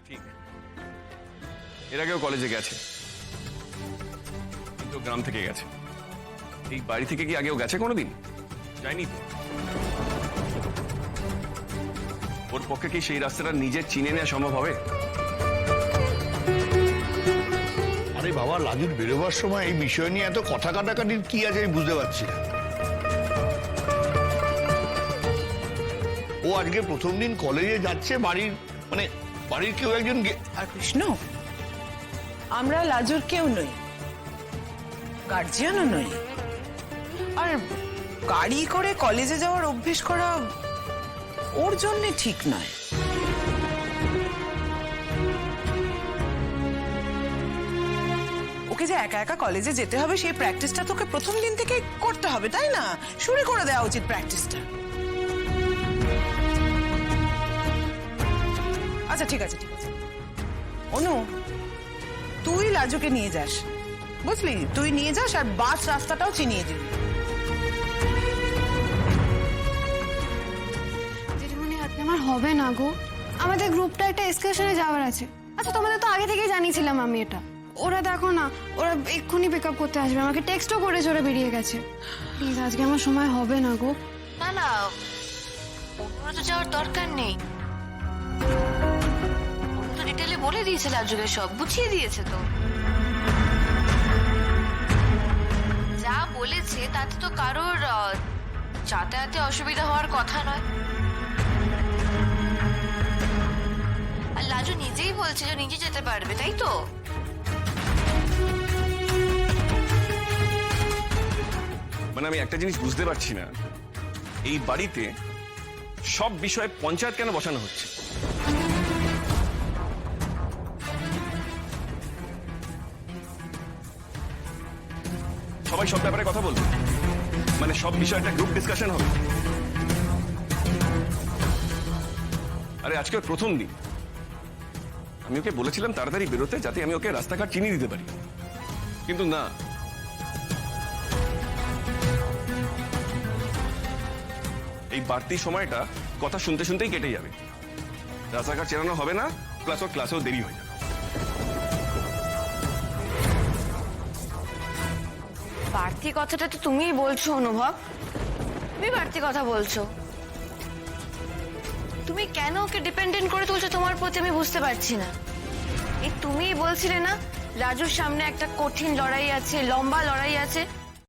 ঠিক, এর আগেও কলেজে গেছে, কিন্তু গ্রাম থেকে গেছে। এই বাড়ি থেকে কি আগেও গেছে কোনোদিন? যায়নি তো। ওর পক্ষে কি সেই রাস্তাটা নিজে চিনে নেওয়া সম্ভব হবে? আরে বাবা, লাজুর বেরোবার সময় এই বিষয় নিয়ে এত কথা কাটাকাটির কি আছে আমি বুঝতে পারছি না। ও আজকে প্রথম দিন কলেজে যাচ্ছে, বাড়ির কেউ একজন আর কৃষ্ণ, আমরা লাজুর কেউ নই, গার্জিয়ানও নই। আর গাড়ি করে কলেজে যাওয়ার অভ্যেস করা ওর জন্য ঠিক নয়। ওকে যে একা একা কলেজে যেতে হবে সেই প্র্যাকটিসটা তোকে প্রথম দিন থেকে করতে হবে, তাই না? শুরু করে দেওয়া উচিত প্র্যাকটিসটা। আচ্ছা ঠিক আছে, ঠিক আছে অনু, তুই লাজুকে নিয়ে যাস, বুঝলি? তুই নিয়ে যাস আর বাস রাস্তাটাও চিনিয়ে দিবি। দিদিমণি, আজকে আমার হবে না গো। আমাদের গ্রুপটা একটা এক্সকারশনে যাওয়ার আছে। আচ্ছা, তোমাদের তো আগে থেকেই জানিয়েছিলাম আমি এটা। ওরা দেখো না, ওরা এক্ষুনি পিক আপ করতে আসবে, আমাকে টেক্সটও করে ওরা বেরিয়ে গেছে। প্লিজ, আজকে আমার সময় হবে না গো। না না, ওরা তো যাওয়ার দরকার নেই। ওরা তো ডিটেলে বলে দিয়েছে, লাজুকে সব বুঝিয়ে দিয়েছে তো। যা বলেছে তাতে তো কারোর যাতায়াতে অসুবিধা হওয়ার কথা নয়। আর লাজু নিজেই বলছে যে নিজে যেতে পারবে, তাই তো? মানে আমি একটা জিনিস বুঝতে পারছি না, এই বাড়িতে সব বিষয়ে পঞ্চায়েত কেন বসানো হচ্ছে? সবাই সব ব্যাপারে কথা বলবে, মানে সব বিষয়টা গ্রুপ ডিসকাশন হবে। আরে আজকে ওর প্রথম দিন, আমি ওকে বলেছিলাম তাড়াতাড়ি বেরোতে, যাতে আমি ওকে রাস্তাঘাট চিনিয়ে দিতে পারি, কিন্তু না। এই বাড়তি সময়টা কথা শুনতে শুনতেই কেটে যাবে, রাস্তাঘাট চেনানো হবে না, প্লাস ওর ক্লাসেও দেরি হয়ে যাবে। বাড়তি কথাটা তো তুমিই বলছো অনুভব, তুমি বাড়তি কথা বলছো। তুমি কেন ওকে ডিপেন্ডেন্ট করে তুলছো তোমার প্রতি আমি বুঝতে পারছি না। এই তুমিই বলছিলে না রাজুর সামনে একটা কঠিন লড়াই আছে, লম্বা লড়াই আছে,